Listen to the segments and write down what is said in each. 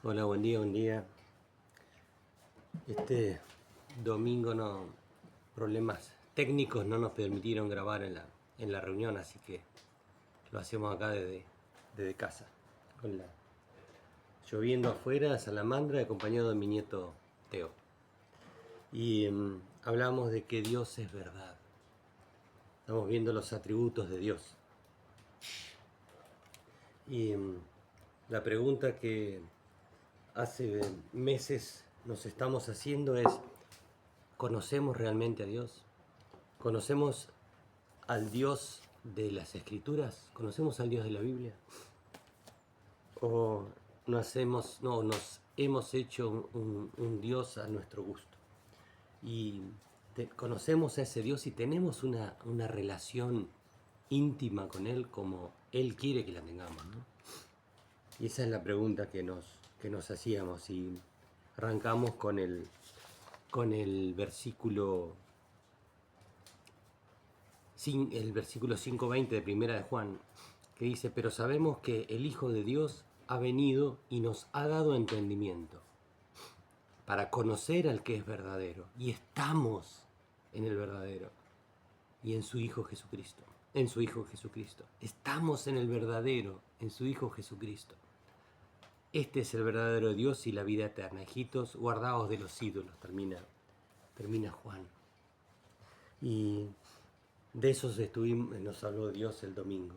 Hola, buen día, buen día. Este domingo problemas técnicos no nos permitieron grabar en la reunión, así que lo hacemos acá desde casa, con lloviendo afuera, salamandra, acompañado de mi nieto Teo. Y hablamos de que Dios es verdad. Estamos viendo los atributos de Dios. Y la pregunta que hace meses nos estamos haciendo es, ¿conocemos realmente a Dios? ¿Conocemos al Dios de las Escrituras? ¿Conocemos al Dios de la Biblia? ¿O nos hemos hecho un Dios a nuestro gusto? Y conocemos a ese Dios y tenemos una relación íntima con Él como Él quiere que la tengamos, ¿no? Y esa es la pregunta que nos hacíamos y arrancamos con el versículo 5:20 de Primera de Juan, que dice: pero sabemos que el Hijo de Dios ha venido y nos ha dado entendimiento para conocer al que es verdadero, y estamos en el verdadero y en su Hijo Jesucristo. En su Hijo Jesucristo. Estamos en el verdadero, en su Hijo Jesucristo. Este es el verdadero Dios y la vida eterna. Hijitos, guardaos de los ídolos, termina Juan. Y de esos nos habló Dios el domingo.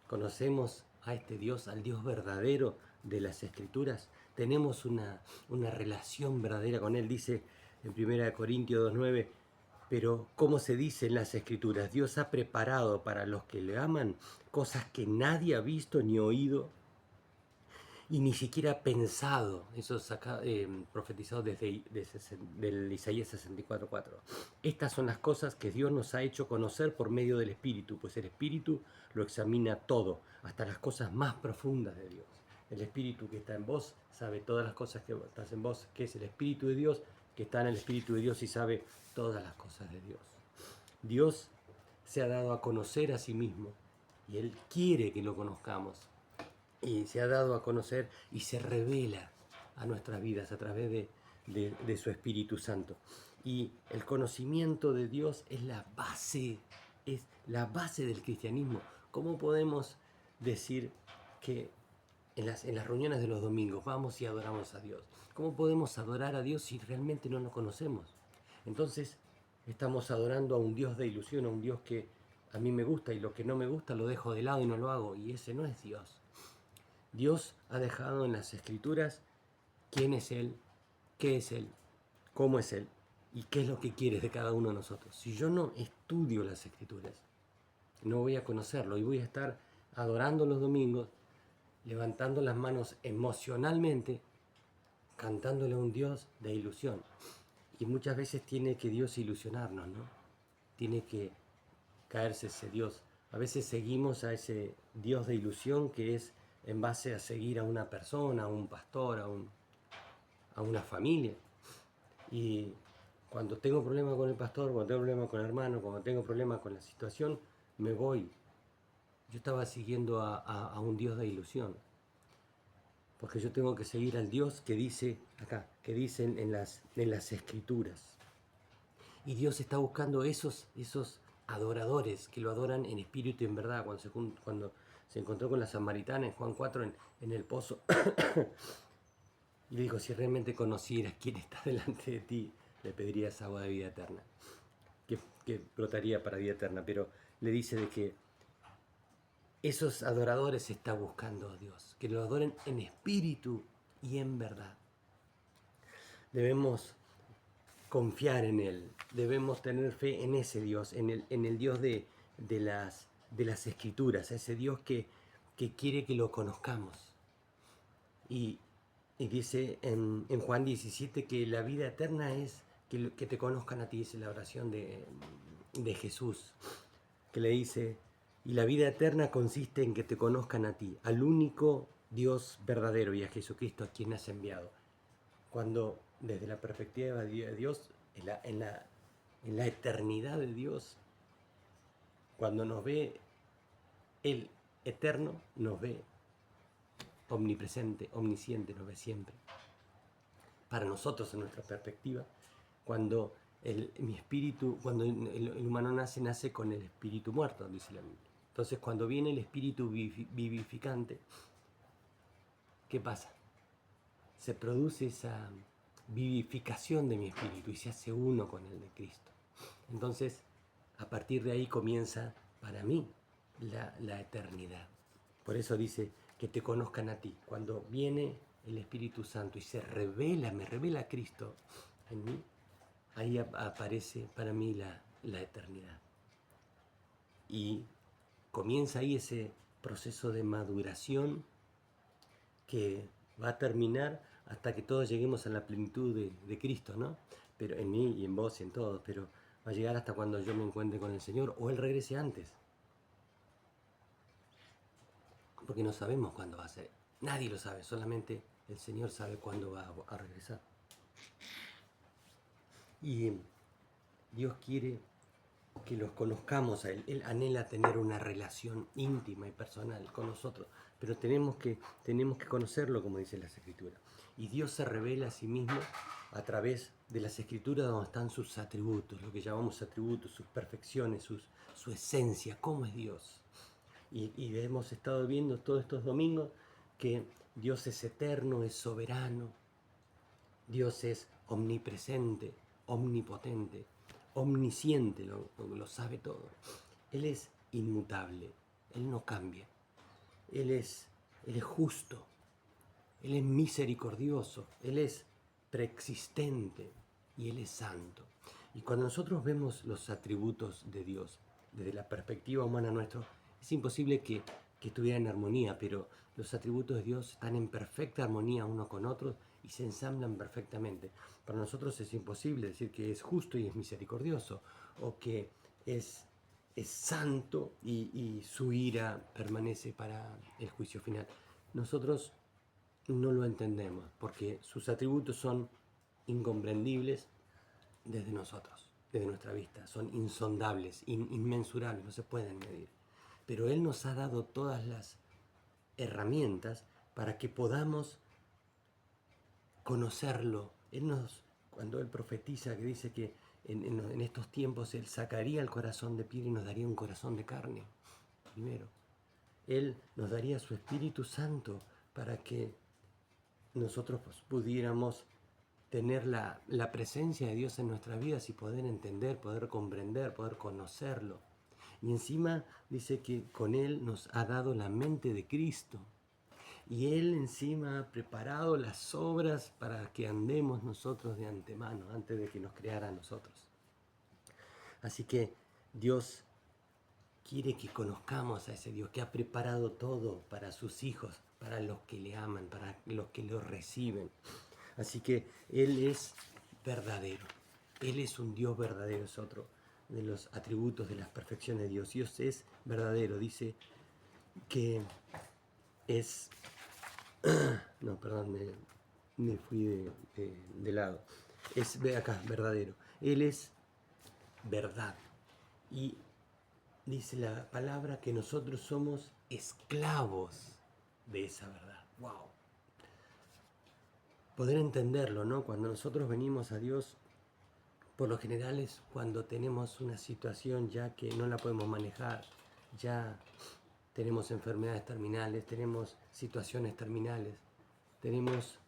Conocemos a este Dios, al Dios verdadero de las Escrituras. Tenemos una relación verdadera con Él. Dice en 1 Corintios 2:9, pero como se dice en las Escrituras, Dios ha preparado para los que le aman cosas que nadie ha visto ni oído y ni siquiera pensado, eso es profetizado del Isaías 64:4. Estas son las cosas que Dios nos ha hecho conocer por medio del Espíritu, pues el Espíritu lo examina todo, hasta las cosas más profundas de Dios. El Espíritu que está en vos sabe todas las cosas que estás en vos, que es el Espíritu de Dios, que está en el Espíritu de Dios y sabe todas las cosas de Dios. Dios se ha dado a conocer a sí mismo y Él quiere que lo conozcamos. Y se ha dado a conocer y se revela a nuestras vidas a través de su Espíritu Santo. Y el conocimiento de Dios es la base del cristianismo. ¿Cómo podemos decir que en las reuniones de los domingos vamos y adoramos a Dios? ¿Cómo podemos adorar a Dios si realmente no lo conocemos? Entonces estamos adorando a un Dios de ilusión, a un Dios que a mí me gusta y lo que no me gusta lo dejo de lado y no lo hago. Y ese no es Dios. Dios ha dejado en las Escrituras quién es Él, qué es Él, cómo es Él y qué es lo que quiere de cada uno de nosotros. Si yo no estudio las Escrituras, no voy a conocerlo y voy a estar adorando los domingos, levantando las manos emocionalmente, cantándole a un Dios de ilusión. Y muchas veces tiene que Dios ilusionarnos, ¿no? Tiene que caerse ese Dios. A veces seguimos a ese Dios de ilusión que es en base a seguir a una persona, a un pastor, a una familia. Y cuando tengo problemas con el pastor, cuando tengo problemas con el hermano, cuando tengo problemas con la situación, me voy. Yo estaba siguiendo a un Dios de ilusión. Porque yo tengo que seguir al Dios que dice acá, que dicen en las Escrituras. Y Dios está buscando esos adoradores que lo adoran en espíritu y en verdad. Cuando se encontró con la samaritana en Juan 4 en el pozo, y le dijo: si realmente conocieras quién está delante de ti, le pedirías agua de vida eterna, que brotaría para vida eterna. Pero le dice de que esos adoradores está buscando a Dios, que lo adoren en espíritu y en verdad. Debemos confiar en Él, debemos tener fe en ese Dios, en el Dios de las Escrituras, ese Dios que quiere que lo conozcamos. Y dice en Juan 17 que la vida eterna es que te conozcan a ti, es la oración de Jesús, que le dice: y la vida eterna consiste en que te conozcan a ti, al único Dios verdadero, y a Jesucristo a quien has enviado. Cuando desde la perspectiva de Dios, en la eternidad de Dios, cuando nos ve el eterno, nos ve omnipresente, omnisciente, nos ve siempre. Para nosotros, en nuestra perspectiva, cuando cuando el humano nace con el espíritu muerto, dice la Biblia. Entonces, cuando viene el espíritu vivificante, ¿qué pasa? Se produce esa vivificación de mi espíritu y se hace uno con el de Cristo. Entonces, a partir de ahí comienza para mí la eternidad. Por eso dice que te conozcan a ti. Cuando viene el Espíritu Santo y me revela Cristo en mí, ahí aparece para mí la eternidad. Y comienza ahí ese proceso de maduración que va a terminar hasta que todos lleguemos a la plenitud de Cristo, ¿no? Pero en mí y en vos y en todos, pero va a llegar hasta cuando yo me encuentre con el Señor o Él regrese antes. Porque no sabemos cuándo va a ser. Nadie lo sabe, solamente el Señor sabe cuándo va a regresar. Y Dios quiere que los conozcamos a Él. Él anhela tener una relación íntima y personal con nosotros, pero tenemos que conocerlo, como dice las Escrituras. Y Dios se revela a sí mismo a través de las Escrituras, donde están sus atributos, lo que llamamos atributos, sus perfecciones, su esencia, cómo es Dios. Y hemos estado viendo todos estos domingos que Dios es eterno, es soberano, Dios es omnipresente, omnipotente, omnisciente, lo sabe todo. Él es inmutable, Él no cambia. Él es justo, Él es misericordioso, Él es preexistente y Él es santo. Y cuando nosotros vemos los atributos de Dios desde la perspectiva humana nuestra, es imposible que estuvieran en armonía, pero los atributos de Dios están en perfecta armonía uno con otro y se ensamblan perfectamente. Para nosotros es imposible decir que es justo y es misericordioso, o que es santo y su ira permanece para el juicio final. Nosotros no lo entendemos porque sus atributos son incomprendibles desde nosotros, desde nuestra vista, son insondables, inmensurables, no se pueden medir. Pero Él nos ha dado todas las herramientas para que podamos conocerlo. Cuando Él profetiza, que dice que en estos tiempos Él sacaría el corazón de piedra y nos daría un corazón de carne, primero. Él nos daría su Espíritu Santo para que nosotros pudiéramos tener la presencia de Dios en nuestras vidas y poder entender, poder comprender, poder conocerlo. Y encima dice que con Él nos ha dado la mente de Cristo. Y Él encima ha preparado las obras para que andemos nosotros de antemano, antes de que nos creara a nosotros. Así que Dios quiere que conozcamos a ese Dios que ha preparado todo para sus hijos, para los que le aman, para los que lo reciben. Así que Él es verdadero. Él es un Dios verdadero, es otro de los atributos de las perfecciones de Dios. Dios es verdadero, dice que es... No, perdón, me fui de lado. Ve acá, verdadero. Él es verdad. Y dice la palabra que nosotros somos esclavos de esa verdad. ¡Wow! Poder entenderlo, ¿no? Cuando nosotros venimos a Dios, por lo general es cuando tenemos una situación ya que no la podemos manejar, ya tenemos enfermedades terminales, tenemos situaciones terminales, tenemos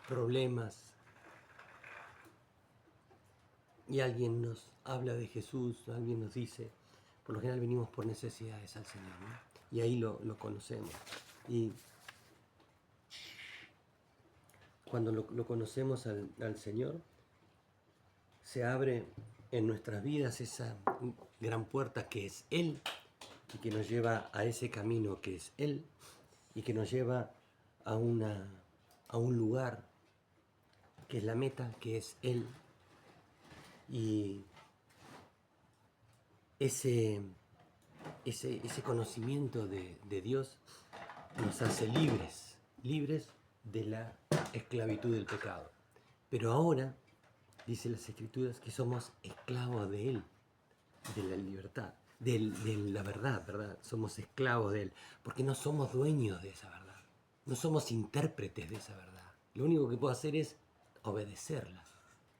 problemas, y alguien nos habla de Jesús, alguien nos dice, por lo general venimos por necesidades al Señor, ¿no? Y ahí lo conocemos. Y cuando lo conocemos al Señor, se abre en nuestras vidas esa gran puerta que es Él, y que nos lleva a ese camino que es Él, y que nos lleva a un lugar que es la meta, que es Él. Y ese conocimiento de Dios nos hace libres de la esclavitud del pecado. Pero ahora, dice las Escrituras, que somos esclavos de Él, de la libertad, de la verdad, ¿verdad? Somos esclavos de Él, porque no somos dueños de esa verdad. No somos intérpretes de esa verdad. Lo único que puedo hacer es obedecerla,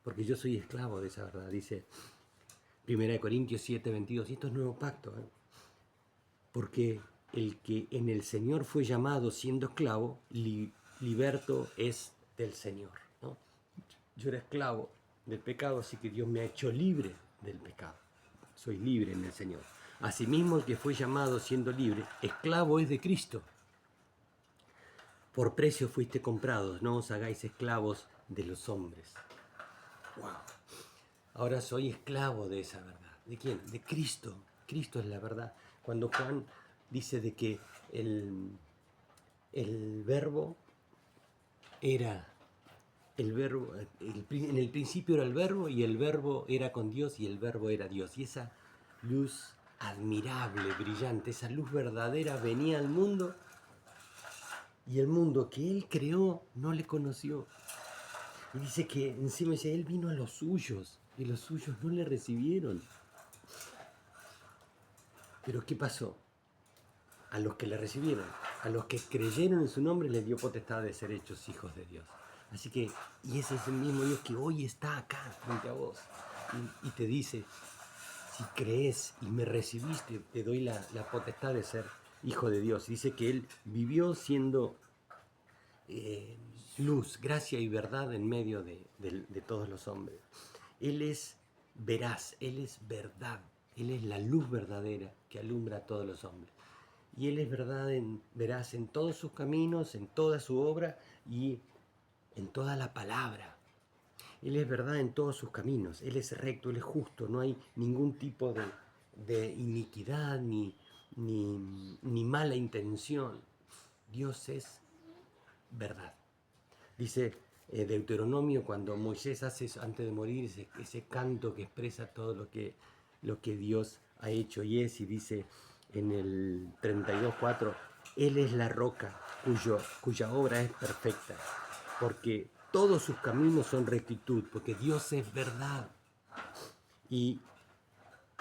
porque yo soy esclavo de esa verdad. Dice 1 Corintios 7:22, y esto es nuevo pacto, ¿eh? Porque el que en el Señor fue llamado siendo esclavo, liberto es del Señor, ¿no? Yo era esclavo del pecado, así que Dios me ha hecho libre del pecado. Soy libre en el Señor. Asimismo, el que fue llamado siendo libre, esclavo es de Cristo. Por precio fuiste comprados, no os hagáis esclavos de los hombres. Wow. Ahora soy esclavo de esa verdad. ¿De quién? De Cristo. Cristo es la verdad. Cuando Juan dice de que el verbo era en el principio era el verbo y el verbo era con Dios y el verbo era Dios. Y esa luz admirable, brillante, esa luz verdadera venía al mundo y el mundo que Él creó no le conoció. Y dice que encima dice, Él vino a los suyos y los suyos no le recibieron. Pero ¿qué pasó? A los que le recibieron, a los que creyeron en su nombre, les dio potestad de ser hechos hijos de Dios. Así que, y ese es el mismo Dios que hoy está acá frente a vos y te dice, si crees y me recibiste, te doy la potestad de ser hijo de Dios. Dice que Él vivió siendo luz, gracia y verdad en medio de todos los hombres. Él es veraz, Él es verdad, Él es la luz verdadera que alumbra a todos los hombres. Y Él es veraz en todos sus caminos, en toda su obra y en toda la palabra. Él es verdad en todos sus caminos, Él es recto, Él es justo, no hay ningún tipo de iniquidad ni mala intención. Dios es verdad. Dice Deuteronomio, cuando Moisés hace antes de morir ese canto que expresa todo lo que Dios ha hecho y es, y dice en el 32:4, Él es la roca cuya obra es perfecta, porque todos sus caminos son rectitud, porque Dios es verdad y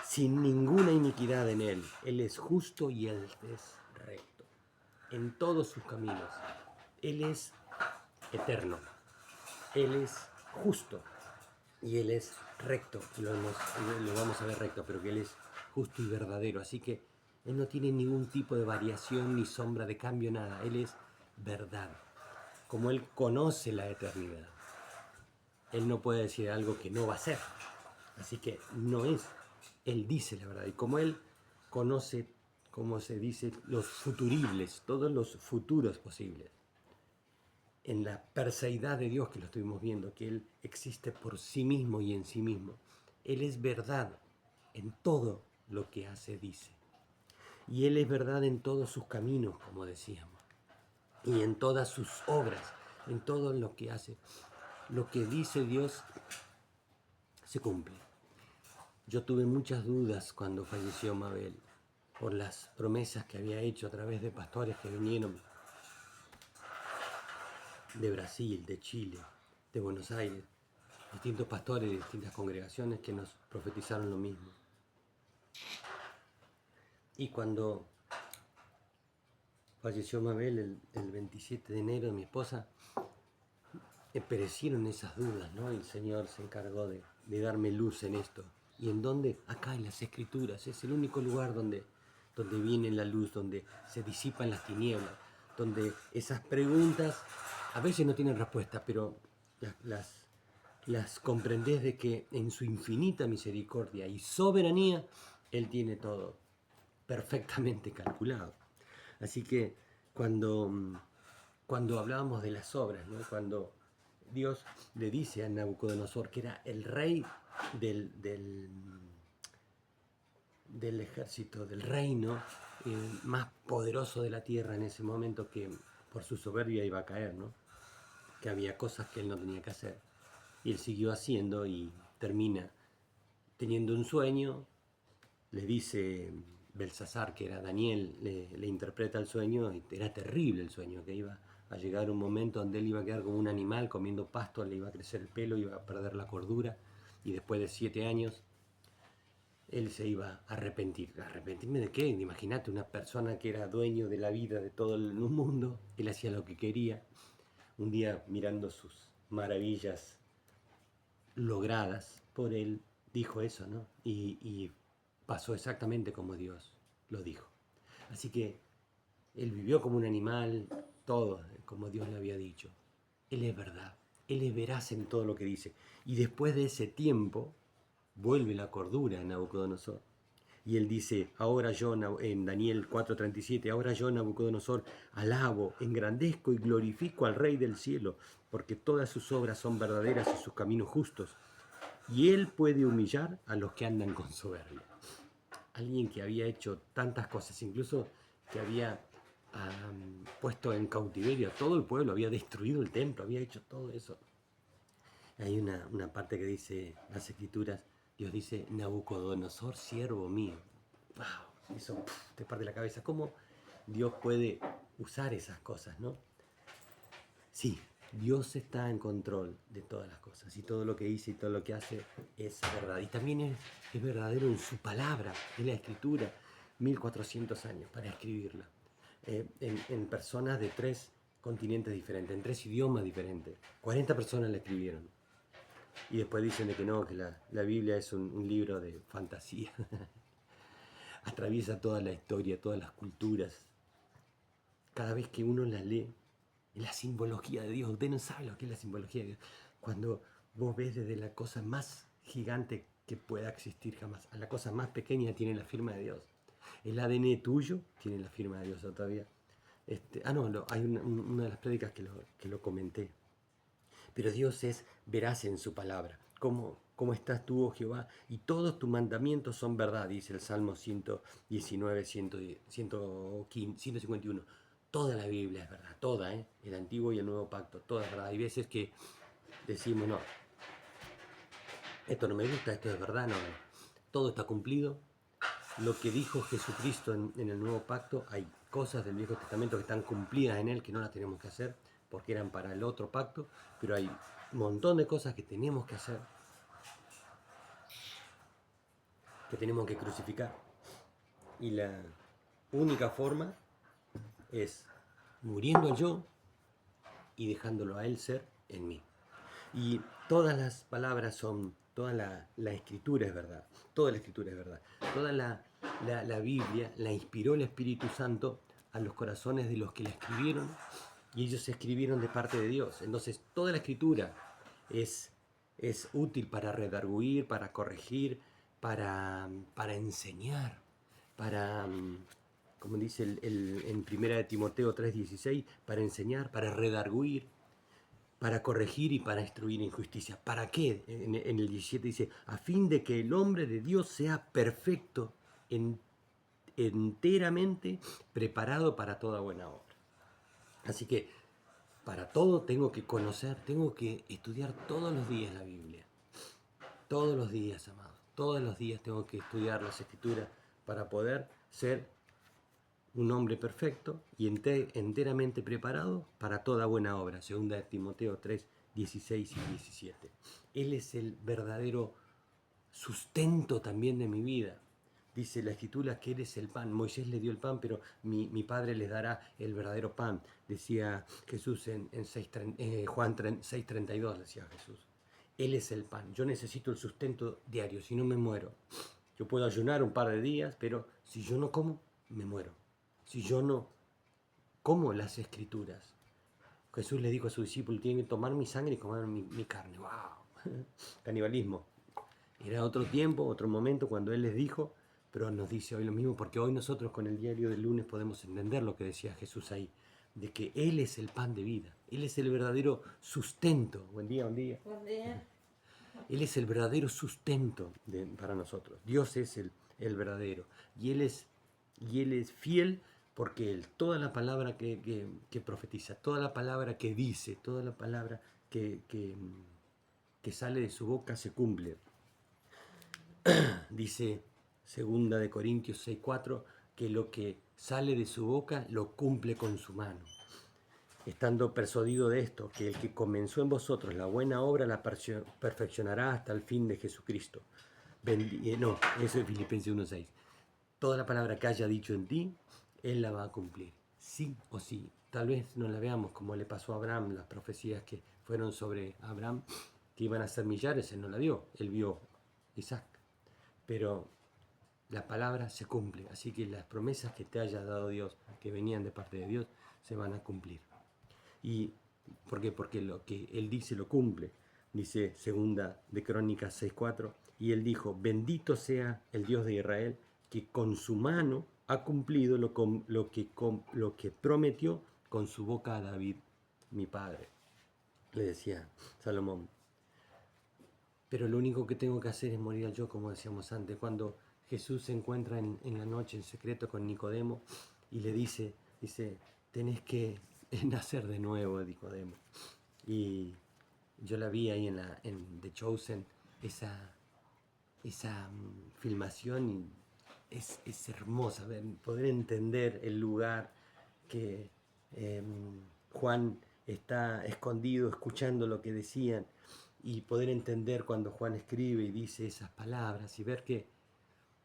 sin ninguna iniquidad en Él. Él es justo y Él es recto en todos sus caminos. Él es eterno. Él es justo y Él es recto, lo vamos a ver recto, pero que Él es justo y verdadero. Así que Él no tiene ningún tipo de variación ni sombra de cambio, nada. Él es verdad. Como Él conoce la eternidad, Él no puede decir algo que no va a ser. Así que no es. Él dice la verdad. Y como Él conoce, como se dice, los futuribles, todos los futuros posibles, en la perseidad de Dios que lo estuvimos viendo, que Él existe por sí mismo y en sí mismo. Él es verdad en todo lo que hace, dice. Y Él es verdad en todos sus caminos, como decíamos. Y en todas sus obras, en todo lo que hace. Lo que dice Dios se cumple. Yo tuve muchas dudas cuando falleció Mabel por las promesas que había hecho a través de pastores que vinieron de Brasil, de Chile, de Buenos Aires, distintos pastores de distintas congregaciones que nos profetizaron lo mismo. Y cuando falleció Mabel el 27 de enero, mi esposa, perecieron esas dudas, ¿no? Y el Señor se encargó de darme luz en esto. ¿Y en dónde? Acá en las Escrituras. Es el único lugar donde viene la luz, donde se disipan las tinieblas, donde esas preguntas a veces no tienen respuesta, pero las comprendés de que en su infinita misericordia y soberanía Él tiene todo perfectamente calculado. Así que cuando hablábamos de las obras, ¿no? Cuando Dios le dice a Nabucodonosor, que era el rey del ejército, del reino más poderoso de la tierra en ese momento, que por su soberbia iba a caer, ¿no? Que había cosas que él no tenía que hacer. Y él siguió haciendo y termina teniendo un sueño, le dice Belsasar, que era Daniel, le interpreta el sueño, y era terrible el sueño, que iba a llegar un momento donde él iba a quedar como un animal comiendo pasto, le iba a crecer el pelo, iba a perder la cordura, y después de 7 años él se iba a arrepentir. ¿Arrepentirme de qué? Imagínate una persona que era dueño de la vida de todo el mundo, él hacía lo que quería. Un día, mirando sus maravillas logradas por él, dijo eso, ¿no? Y pasó exactamente como Dios lo dijo. Así que él vivió como un animal, todo como Dios le había dicho. Él es verdad, él es veraz en todo lo que dice. Y después de ese tiempo, vuelve la cordura a Nabucodonosor. Y él dice, ahora yo, en Daniel 4:37, ahora yo, Nabucodonosor, alabo, engrandezco y glorifico al Rey del cielo, porque todas sus obras son verdaderas y sus caminos justos. Y él puede humillar a los que andan con soberbia. Alguien que había hecho tantas cosas, incluso que había puesto en cautiverio a todo el pueblo, había destruido el templo, había hecho todo eso. Hay una parte que dice, las escrituras, Dios dice, Nabucodonosor, siervo mío. ¡Wow! Eso te parte la cabeza. ¿Cómo Dios puede usar esas cosas, no? Sí, Dios está en control de todas las cosas y todo lo que dice y todo lo que hace es verdad. Y también es verdadero en su palabra, en la escritura, 1400 años para escribirla. En personas de 3 continentes diferentes, en 3 idiomas diferentes. 40 personas la escribieron. Y después dicen de que no, que la Biblia es un libro de fantasía. Atraviesa toda la historia, todas las culturas. Cada vez que uno la lee, es la simbología de Dios. Usted no sabe lo que es la simbología de Dios. Cuando vos ves desde la cosa más gigante que pueda existir jamás, a la cosa más pequeña tiene la firma de Dios. El ADN tuyo tiene la firma de Dios todavía. Hay una de las prédicas que lo comenté. Pero Dios es veraz en su palabra. ¿Cómo estás tú, oh Jehová? Y todos tus mandamientos son verdad, dice el Salmo 119, 151. Toda la Biblia es verdad, toda, el Antiguo y el Nuevo Pacto, toda es verdad. Hay veces que decimos, no, esto no me gusta, esto es verdad, no. Todo está cumplido. Lo que dijo Jesucristo en el Nuevo Pacto, hay cosas del Viejo Testamento que están cumplidas en él que no las tenemos que hacer porque eran para el otro pacto, pero hay un montón de cosas que tenemos que hacer, que tenemos que crucificar. Y la única forma es muriendo al yo y dejándolo a él ser en mí. Y todas las palabras son, toda la escritura es verdad, toda la escritura es verdad. Toda la Biblia la inspiró el Espíritu Santo a los corazones de los que la escribieron y ellos escribieron de parte de Dios. Entonces toda la escritura es útil para redarguir, para corregir, para enseñar, para, como dice en 1 de Timoteo 3:16, para enseñar, para redarguir, para corregir y para instruir en justicia. ¿Para qué? En el 17 dice, a fin de que el hombre de Dios sea perfecto, enteramente preparado para toda buena obra. Así que para todo tengo que conocer, tengo que estudiar todos los días la Biblia. Todos los días, amados. Todos los días tengo que estudiar las Escrituras para poder ser un hombre perfecto y enteramente preparado para toda buena obra. Segunda de Timoteo 3, 16 y 17. Él es el verdadero sustento también de mi vida. Dice la escritura que Él es el pan. Moisés le dio el pan, pero mi Padre les dará el verdadero pan. Decía Jesús en Juan 6:32, decía Jesús. Él es el pan. Yo necesito el sustento diario, si no me muero. Yo puedo ayunar un par de días, pero si yo no como, me muero. Si yo no como las escrituras. Jesús le dijo a sus discípulos, tienen que tomar mi sangre y comer mi carne. ¡Wow! Canibalismo. Era otro tiempo, otro momento cuando Él les dijo, pero nos dice hoy lo mismo, porque hoy nosotros con el diario del lunes podemos entender lo que decía Jesús ahí, de que Él es el pan de vida, Él es el verdadero sustento. Buen día, buen día. Buen día. Él es el verdadero sustento para nosotros. Dios es el verdadero. Y Él es fiel porque Él, toda la palabra que profetiza, toda la palabra que dice, toda la palabra que sale de su boca se cumple. Dice 2 de Corintios 6:4 que lo que sale de su boca lo cumple con su mano. Estando persuadido de esto, que el que comenzó en vosotros la buena obra la perfeccionará hasta el fin de Jesucristo. No, eso es Filipenses 1:6. Toda la palabra que haya dicho en ti, Él la va a cumplir, sí o sí. Tal vez no la veamos como le pasó a Abraham, las profecías que fueron sobre Abraham, que iban a ser millares, Él no la vio, Él vio Isaac. Pero la palabra se cumple, así que las promesas que te haya dado Dios, que venían de parte de Dios, se van a cumplir. ¿Y por qué? Porque lo que Él dice lo cumple. Dice segunda de Crónicas 6:4, y Él dijo, bendito sea el Dios de Israel, que con su mano ha cumplido lo que prometió con su boca a David, mi padre. Le decía Salomón. Pero lo único que tengo que hacer es morir yo, como decíamos antes, cuando Jesús se encuentra en la noche en secreto con Nicodemo y le dice, tenés que nacer de nuevo, Nicodemo. Y yo la vi ahí en The Chosen, esa filmación, y es hermosa poder entender el lugar que Juan está escondido escuchando lo que decían, y poder entender cuando Juan escribe y dice esas palabras y ver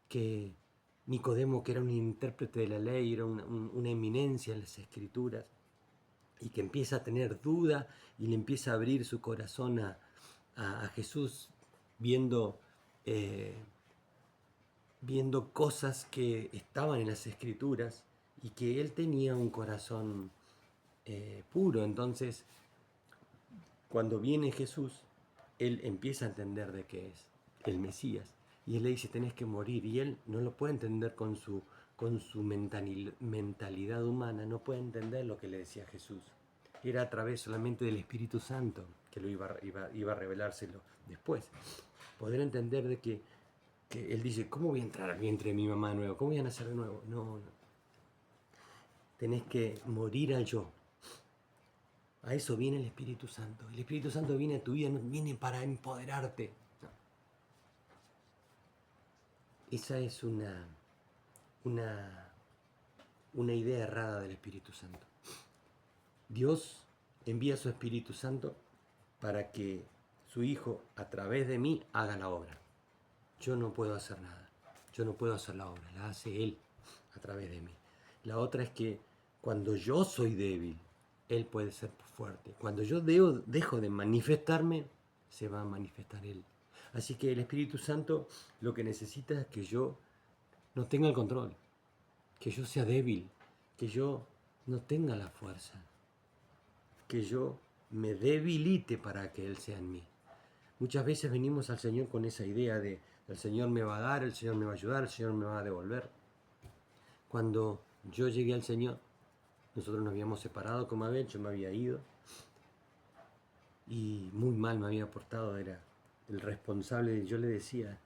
que Nicodemo, que era un intérprete de la ley, era una eminencia en las escrituras, y que empieza a tener duda y le empieza a abrir su corazón a Jesús, viendo, eh, viendo cosas que estaban en las escrituras, y que él tenía un corazón puro. Entonces, cuando viene Jesús, él empieza a entender de qué es el Mesías. Y él le dice, tenés que morir. Y él no lo puede entender con su mentalidad humana, no puede entender lo que le decía Jesús. Era a través solamente del Espíritu Santo que lo iba a revelárselo después. Poder entender de que él dice, ¿cómo voy a entrar al vientre de mi mamá de nuevo? ¿Cómo voy a nacer de nuevo? No, no. Tenés que morir al yo. A eso viene el Espíritu Santo. El Espíritu Santo viene a tu vida, no viene para empoderarte. No. Esa es una, una idea errada del Espíritu Santo. Dios envía a su Espíritu Santo para que su Hijo, a través de mí, haga la obra. Yo no puedo hacer nada. Yo no puedo hacer la obra. La hace Él a través de mí. La otra es que cuando yo soy débil, Él puede ser fuerte. Cuando yo dejo de manifestarme, se va a manifestar Él. Así que el Espíritu Santo lo que necesita es que yo no tenga el control, que yo sea débil, que yo no tenga la fuerza, que yo me debilite para que Él sea en mí. Muchas veces venimos al Señor con esa idea de el Señor me va a dar, el Señor me va a ayudar, el Señor me va a devolver. Cuando yo llegué al Señor, nosotros nos habíamos separado con Mabel, yo me había ido y muy mal me había portado, era el responsable. Yo le decía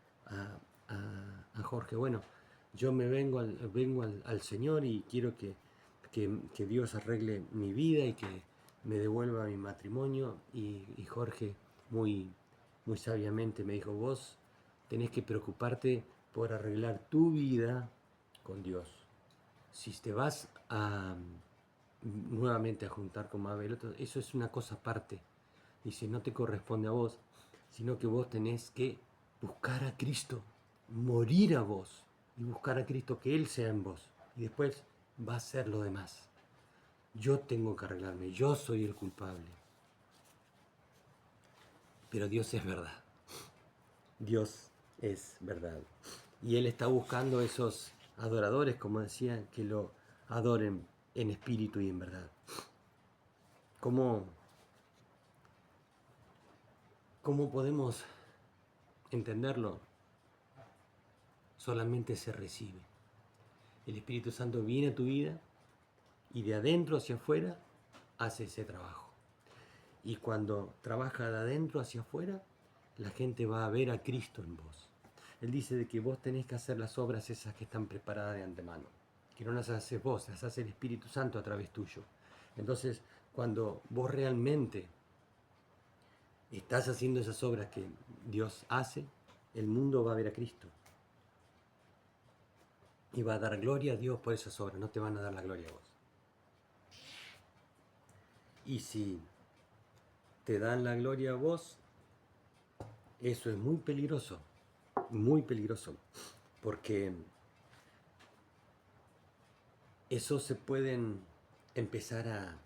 a Jorge, bueno, yo me vengo al Señor y quiero que Dios arregle mi vida y que me devuelva mi matrimonio. Y Jorge muy sabiamente me dijo, vos tenés que preocuparte por arreglar tu vida con Dios. Si te vas nuevamente a juntar con Mabel, eso es una cosa aparte. Dice, no te corresponde a vos, sino que vos tenés que buscar a Cristo, morir a vos y buscar a Cristo, que Él sea en vos. Y después va a ser lo demás. Yo tengo que arreglarme, yo soy el culpable. Pero Dios es verdad. Dios es verdad. Y Él está buscando esos adoradores, como decía, que lo adoren en espíritu y en verdad. ¿Cómo podemos entenderlo? Solamente se recibe. El Espíritu Santo viene a tu vida y de adentro hacia afuera hace ese trabajo. Y cuando trabaja de adentro hacia afuera, la gente va a ver a Cristo en vos. Él dice de que vos tenés que hacer las obras esas que están preparadas de antemano, que no las haces vos, las hace el Espíritu Santo a través tuyo. Entonces, cuando vos realmente estás haciendo esas obras que Dios hace, el mundo va a ver a Cristo. Y va a dar gloria a Dios por esas obras, no te van a dar la gloria a vos. Y si te dan la gloria a vos, eso es muy peligroso, muy peligroso, porque eso se pueden empezar a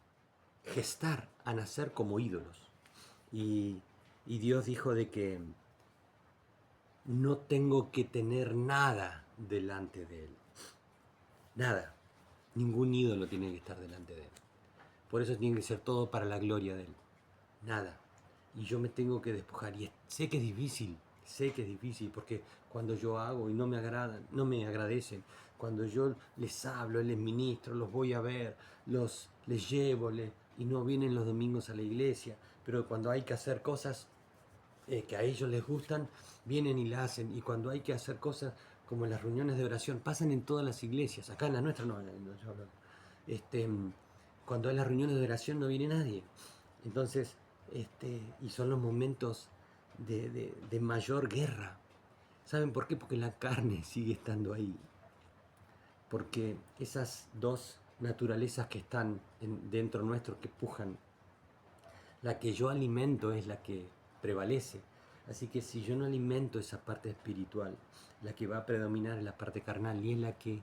gestar, a nacer como ídolos. Y, y Dios dijo de que no tengo que tener nada delante de Él. Nada. Ningún ídolo tiene que estar delante de Él. Por eso tiene que ser todo para la gloria de Él. Nada. Y yo me tengo que despojar. Y sé que es difícil, porque cuando yo hago y no me agradan, no me agradecen, cuando yo les hablo, les ministro, los voy a ver, les llevo, y no vienen los domingos a la iglesia, pero cuando hay que hacer cosas que a ellos les gustan, vienen y la hacen. Y cuando hay que hacer cosas como las reuniones de oración, pasan en todas las iglesias, acá en la nuestra no, yo hablo. Este, Cuando hay las reuniones de oración no viene nadie. Entonces, y son los momentos de mayor guerra. ¿Saben por qué? Porque la carne sigue estando ahí. Porque esas dos naturalezas que están dentro nuestro, que pujan, la que yo alimento es la que prevalece. Así que si yo no alimento esa parte espiritual, la que va a predominar es la parte carnal y es la que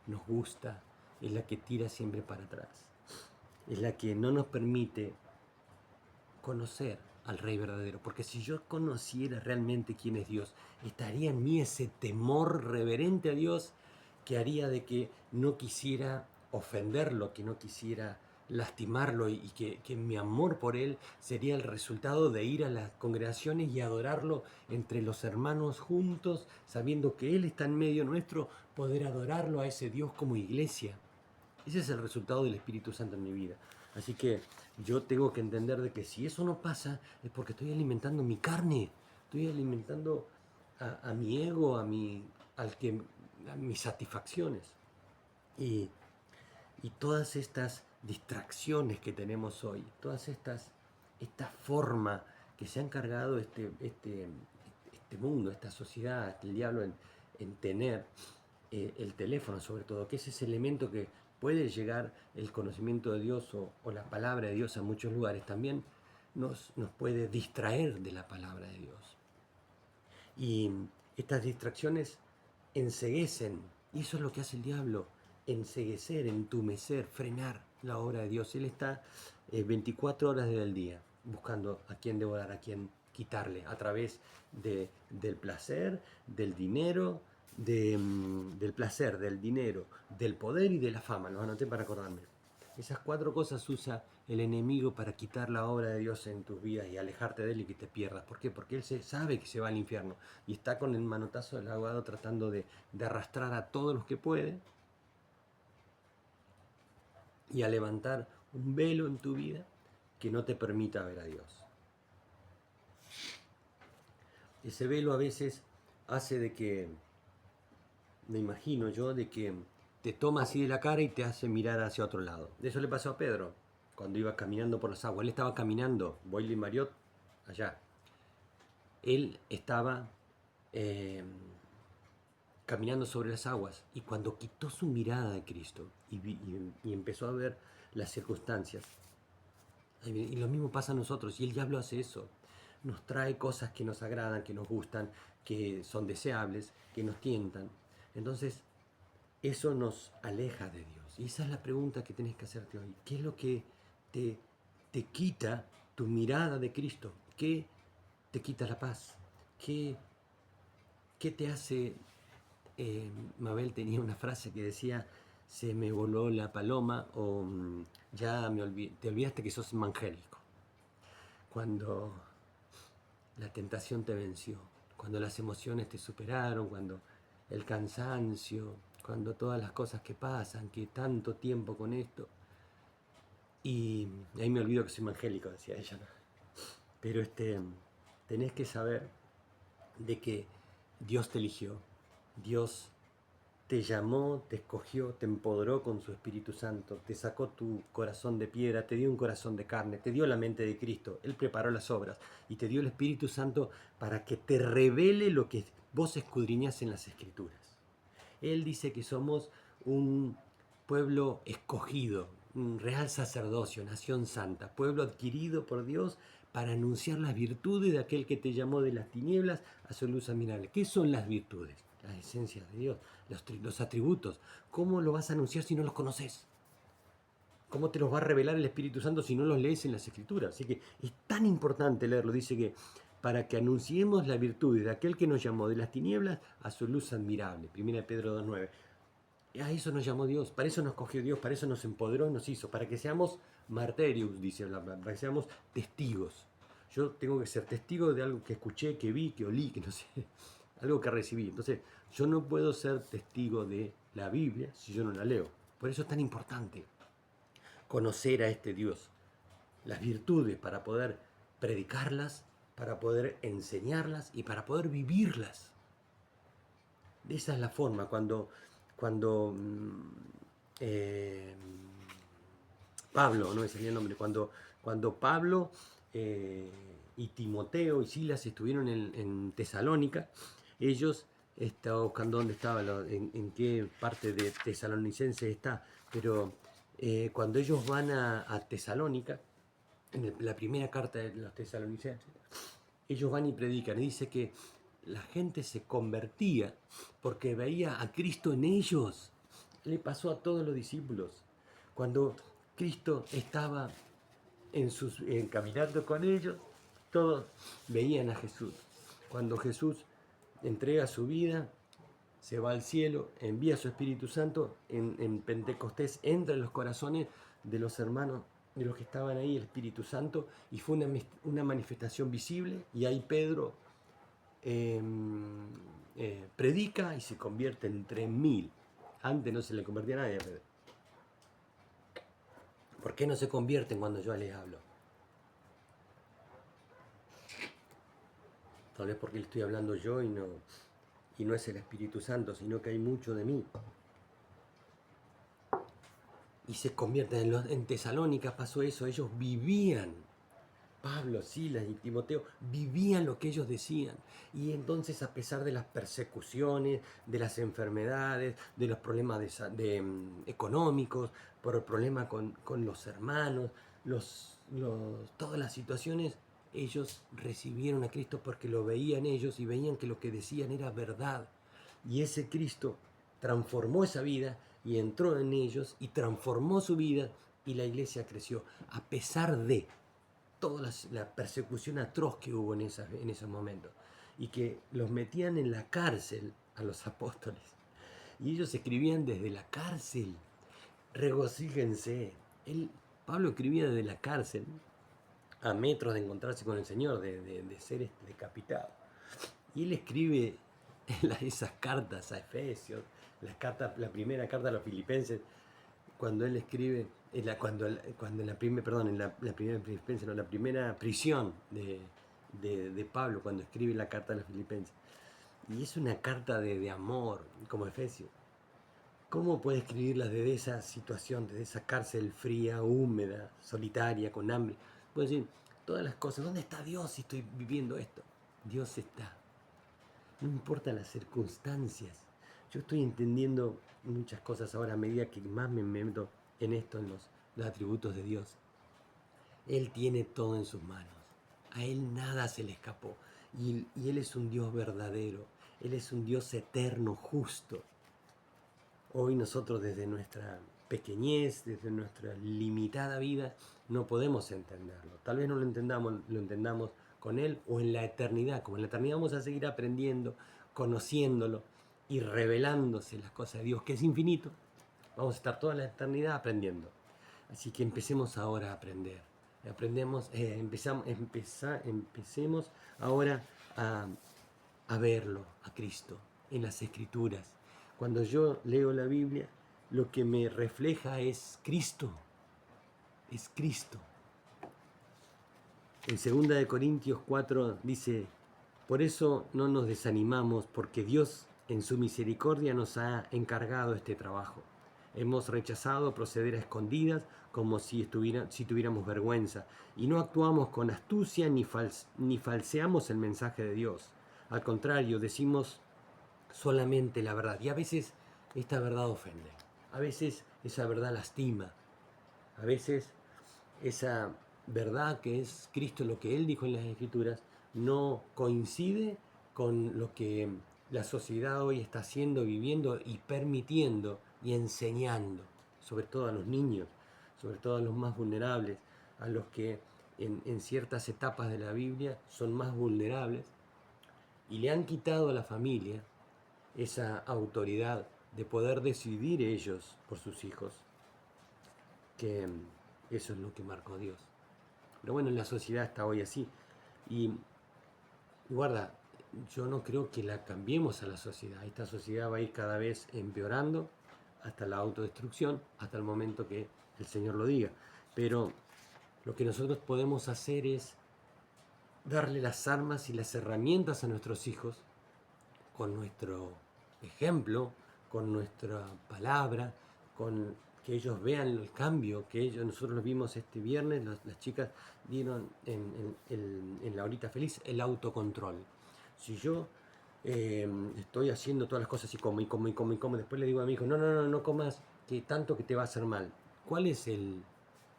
nos gusta, es la que tira siempre para atrás, es la que no nos permite conocer al Rey verdadero. Porque si yo conociera realmente quién es Dios, estaría en mí ese temor reverente a Dios que haría de que no quisiera ofenderlo, que no quisiera lastimarlo y que mi amor por Él sería el resultado de ir a las congregaciones y adorarlo entre los hermanos juntos, sabiendo que Él está en medio nuestro, poder adorarlo a ese Dios como iglesia. Ese es el resultado del Espíritu Santo en mi vida. Así que yo tengo que entender de que si eso no pasa es porque estoy alimentando mi carne, estoy alimentando a mi ego, a mis satisfacciones. Y, y todas estas distracciones que tenemos hoy, esta forma que se ha encargado este mundo, esta sociedad, el diablo en tener el teléfono sobre todo, que es ese elemento que puede llegar el conocimiento de Dios o la palabra de Dios a muchos lugares, también nos puede distraer de la palabra de Dios. Y estas distracciones enceguecen, y eso es lo que hace el diablo, enceguecer, entumecer, frenar la obra de Dios. Él está 24 horas del día buscando a quién devorar, a quién quitarle, a través del placer, del dinero, del placer, del dinero, del poder y de la fama. Lo anoté para acordarme. Esas 4 cosas usa el enemigo para quitar la obra de Dios en tus vidas y alejarte de Él y que te pierdas. ¿Por qué? Porque Él sabe que se va al infierno y está con el manotazo del abogado tratando de arrastrar a todos los que puede y a levantar un velo en tu vida que no te permita ver a Dios. Ese velo a veces hace de que, me imagino yo, de que te toma así de la cara y te hace mirar hacia otro lado. Eso le pasó a Pedro cuando iba caminando por las aguas. Él estaba caminando, Boyle y Mariot, allá. Él estaba caminando sobre las aguas y cuando quitó su mirada de Cristo y empezó a ver las circunstancias, y lo mismo pasa a nosotros, y el diablo hace eso, nos trae cosas que nos agradan, que nos gustan, que son deseables, que nos tientan. Entonces, eso nos aleja de Dios. Y esa es la pregunta que tenés que hacerte hoy. ¿Qué es lo que te quita tu mirada de Cristo? ¿Qué te quita la paz? ¿Qué te hace? Mabel tenía una frase que decía, se me voló la paloma o ya te olvidaste que sos evangélico. Cuando la tentación te venció, cuando las emociones te superaron, cuando el cansancio, cuando todas las cosas que pasan, que tanto tiempo con esto. Y ahí me olvido que soy evangélico, decía ella, ¿no? Pero tenés que saber de que Dios te eligió, Dios te llamó, te escogió, te empoderó con su Espíritu Santo, te sacó tu corazón de piedra, te dio un corazón de carne, te dio la mente de Cristo, Él preparó las obras y te dio el Espíritu Santo para que te revele lo que vos escudriñás en las Escrituras. Él dice que somos un pueblo escogido, real sacerdocio, nación santa, pueblo adquirido por Dios para anunciar las virtudes de aquel que te llamó de las tinieblas a su luz admirable. ¿Qué son las virtudes? Las esencias de Dios, los atributos. ¿Cómo lo vas a anunciar si no los conoces? ¿Cómo te los va a revelar el Espíritu Santo si no los lees en las Escrituras? Así que es tan importante leerlo. Dice que para que anunciemos la virtud de aquel que nos llamó de las tinieblas a su luz admirable. 1 Pedro 2.9. A eso nos llamó Dios, para eso nos cogió Dios, para eso nos empoderó y nos hizo, para que seamos marterios, dice la palabra, para que seamos testigos. Yo tengo que ser testigo de algo que escuché, que vi, que olí, que no sé, algo que recibí. Entonces, yo no puedo ser testigo de la Biblia si yo no la leo. Por eso es tan importante conocer a este Dios, las virtudes para poder predicarlas, para poder enseñarlas y para poder vivirlas. De esa es la forma, cuando Pablo, no me salía el nombre, cuando Pablo y Timoteo y Silas estuvieron en Tesalónica, ellos estaban buscando dónde estaba, en qué parte de Tesalonicense está, pero cuando ellos van a Tesalónica, en la primera carta de los tesalonicenses, ellos van y predican, y dice que la gente se convertía porque veía a Cristo en ellos. Le pasó a todos los discípulos. Cuando Cristo estaba caminando con ellos, todos veían a Jesús. Cuando Jesús entrega su vida, se va al cielo, envía su Espíritu Santo, en Pentecostés entra en los corazones de los hermanos, de los que estaban ahí, el Espíritu Santo, y fue una manifestación visible, y ahí Pedro predica y se convierte en 3.000. Antes no se le convertía a nadie a Pedro. ¿Por qué no se convierten cuando yo les hablo? Tal vez porque le estoy hablando yo y no es el Espíritu Santo, sino que hay mucho de mí. Y se convierten en Tesalónica, pasó eso, ellos vivían. Pablo, Silas y Timoteo vivían lo que ellos decían. Y entonces, a pesar de las persecuciones, de las enfermedades, de los problemas económicos, por el problema con los hermanos, todas las situaciones, ellos recibieron a Cristo porque lo veían ellos y veían que lo que decían era verdad. Y ese Cristo transformó esa vida y entró en ellos y transformó su vida, y la iglesia creció a pesar de toda la persecución atroz que hubo en esos momentos, y que los metían en la cárcel a los apóstoles, y ellos escribían desde la cárcel. Regocíjense. Pablo escribía desde la cárcel, a metros de encontrarse con el Señor, de ser decapitado, y él escribe esas cartas a Efesios, la primera carta a los Filipenses, cuando él escribe, en la primera prisión de Pablo, cuando escribe la carta a los Filipenses. Y es una carta de amor, como Efesios. ¿Cómo puede escribirla desde esa situación, desde esa cárcel fría, húmeda, solitaria, con hambre? Puede decir todas las cosas. ¿Dónde está Dios si estoy viviendo esto? Dios está. No importa las circunstancias. Yo estoy entendiendo muchas cosas ahora a medida que más me meto en esto, en los atributos de Dios. Él tiene todo en sus manos. A Él nada se le escapó. Y Él es un Dios verdadero. Él es un Dios eterno, justo. Hoy nosotros, desde nuestra pequeñez, desde nuestra limitada vida, no podemos entenderlo. Tal vez no lo entendamos con Él o en la eternidad. Como en la eternidad vamos a seguir aprendiendo, conociéndolo y revelándose las cosas de Dios, que es infinito. Vamos a estar toda la eternidad aprendiendo. Así que empecemos ahora a aprender. Empecemos ahora a verlo, a Cristo, en las Escrituras. Cuando yo leo la Biblia, lo que me refleja es Cristo. Es Cristo. En 2 Corintios 4 dice: por eso no nos desanimamos, porque Dios en su misericordia nos ha encargado este trabajo. Hemos rechazado proceder a escondidas como si tuviéramos vergüenza, y no actuamos con astucia ni falseamos el mensaje de Dios. Al contrario, decimos solamente la verdad. Y a veces esta verdad ofende. A veces esa verdad lastima. A veces esa verdad que es Cristo, lo que Él dijo en las Escrituras, no coincide con lo que la sociedad hoy está haciendo, viviendo y permitiendo y enseñando, sobre todo a los niños, sobre todo a los más vulnerables, a los que en ciertas etapas de la Biblia son más vulnerables, y le han quitado a la familia esa autoridad de poder decidir ellos por sus hijos, que eso es lo que marcó Dios. Pero bueno, la sociedad está hoy así. Y guarda, yo no creo que la cambiemos a la sociedad. Esta sociedad va a ir cada vez empeorando hasta la autodestrucción, hasta el momento que el Señor lo diga. Pero lo que nosotros podemos hacer es darle las armas y las herramientas a nuestros hijos con nuestro ejemplo, con nuestra palabra, con que ellos vean el cambio que nosotros lo vimos este viernes, las chicas dieron en la horita feliz el autocontrol. Si yo estoy haciendo todas las cosas y como, y como, y como, y como, después le digo a mi hijo, no comas, que tanto que te va a hacer mal. ¿Cuál es el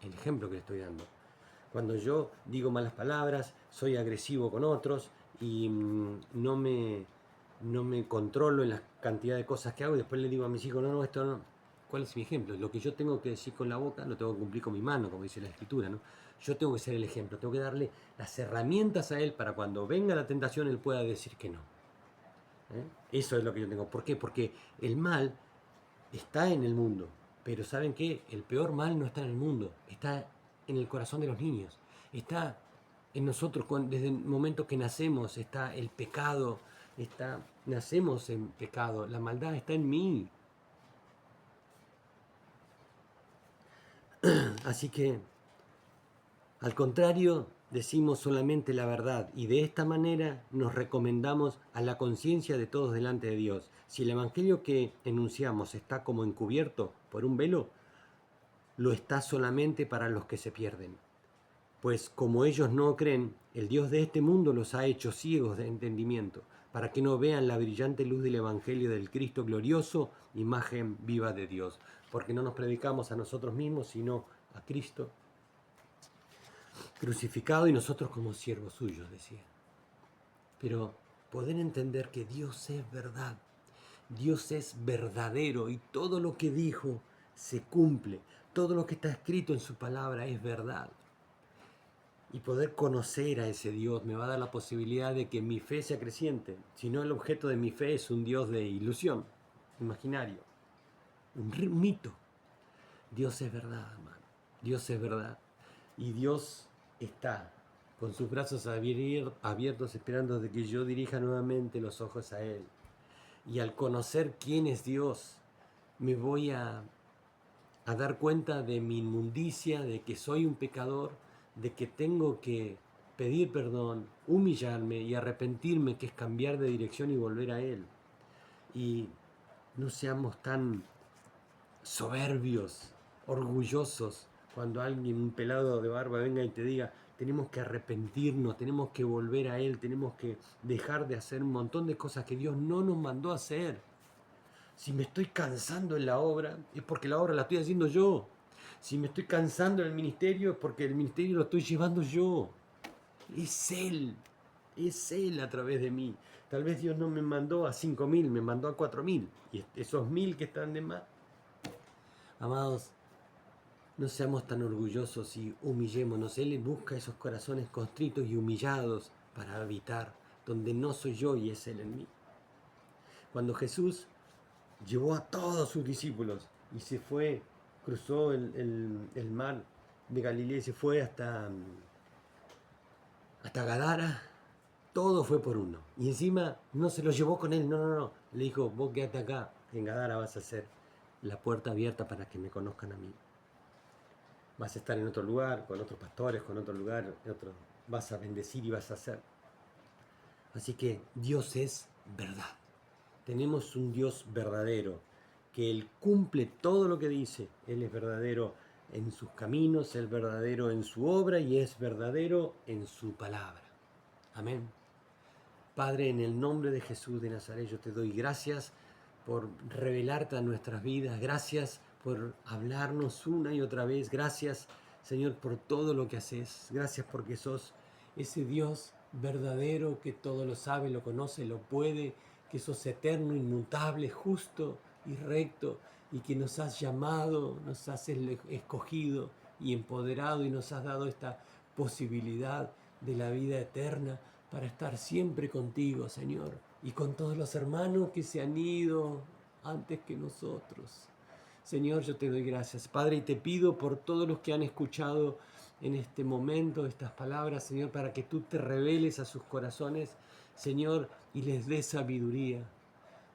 ejemplo que le estoy dando? Cuando yo digo malas palabras, soy agresivo con otros y no me controlo en la cantidad de cosas que hago y después le digo a mis hijos, esto no. ¿Cuál es mi ejemplo? Lo que yo tengo que decir con la boca lo tengo que cumplir con mi mano, como dice la Escritura, ¿no? Yo tengo que ser el ejemplo, tengo que darle las herramientas a él para cuando venga la tentación él pueda decir que no. Eso es lo que yo tengo. ¿Por qué? Porque el mal está en el mundo, pero ¿saben qué? El peor mal no está en el mundo, está en el corazón de los niños, está en nosotros desde el momento que nacemos, está el pecado, nacemos en pecado, la maldad está en mí. Así que, al contrario, decimos solamente la verdad y de esta manera nos recomendamos a la conciencia de todos delante de Dios. Si el Evangelio que enunciamos está como encubierto por un velo, lo está solamente para los que se pierden. Pues como ellos no creen, el Dios de este mundo los ha hecho ciegos de entendimiento, para que no vean la brillante luz del Evangelio del Cristo glorioso, imagen viva de Dios. Porque no nos predicamos a nosotros mismos, sino a Cristo crucificado y nosotros como siervos suyos, decía. Pero poder entender que Dios es verdad, Dios es verdadero y todo lo que dijo se cumple, todo lo que está escrito en su palabra es verdad. Y poder conocer a ese Dios me va a dar la posibilidad de que mi fe sea creciente. Si no, el objeto de mi fe es un Dios de ilusión, imaginario, un mito. Dios es verdad, hermano. Dios es verdad. Y Dios está con sus brazos abiertos esperando de que yo dirija nuevamente los ojos a Él. Y al conocer quién es Dios, me voy a dar cuenta de mi inmundicia, de que soy un pecador, de que tengo que pedir perdón, humillarme y arrepentirme, que es cambiar de dirección y volver a Él. Y no seamos tan soberbios, orgullosos, cuando alguien, un pelado de barba, venga y te diga, tenemos que arrepentirnos, tenemos que volver a Él, tenemos que dejar de hacer un montón de cosas que Dios no nos mandó a hacer. Si me estoy cansando en la obra, es porque la obra la estoy haciendo yo. Si me estoy cansando en el ministerio, es porque el ministerio lo estoy llevando yo. Es Él a través de mí. Tal vez Dios no me mandó a 5.000, me mandó a 4.000. Y esos 1.000 que están de más. Amados, no seamos tan orgullosos y humillémonos. Él busca esos corazones constritos y humillados para habitar donde no soy yo y es Él en mí. Cuando Jesús llevó a todos sus discípulos y se fue, cruzó el mar de Galilea y se fue hasta Gadara, todo fue por uno. Y encima no se lo llevó con él, no. Le dijo, vos quedate acá, en Gadara vas a hacer la puerta abierta para que me conozcan a mí. Vas a estar en otro lugar, con otros pastores, con otro lugar, vas a bendecir y vas a hacer. Así que Dios es verdad. Tenemos un Dios verdadero, que Él cumple todo lo que dice. Él es verdadero en sus caminos, es verdadero en su obra y es verdadero en su palabra. Amén. Padre, en el nombre de Jesús de Nazaret, yo te doy gracias por revelarte a nuestras vidas. Gracias por hablarnos una y otra vez. Gracias, Señor, por todo lo que haces. Gracias porque sos ese Dios verdadero que todo lo sabe, lo conoce, lo puede, que sos eterno, inmutable, justo y recto, y que nos has llamado, nos has escogido y empoderado y nos has dado esta posibilidad de la vida eterna para estar siempre contigo, Señor, y con todos los hermanos que se han ido antes que nosotros. Señor, yo te doy gracias, Padre, y te pido por todos los que han escuchado en este momento estas palabras, Señor, para que tú te reveles a sus corazones, Señor, y les des sabiduría.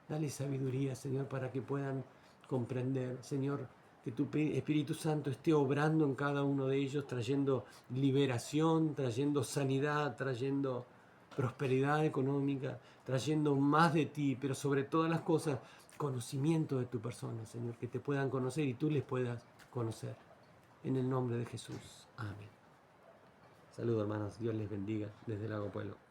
Dale sabiduría, Señor, para que puedan comprender, Señor, que tu Espíritu Santo esté obrando en cada uno de ellos, trayendo liberación, trayendo sanidad, trayendo prosperidad económica, trayendo más de ti, pero sobre todas las cosas, conocimiento de tu persona, Señor, que te puedan conocer y tú les puedas conocer. En el nombre de Jesús. Amén. Saludos, hermanos. Dios les bendiga desde Lago Pueblo.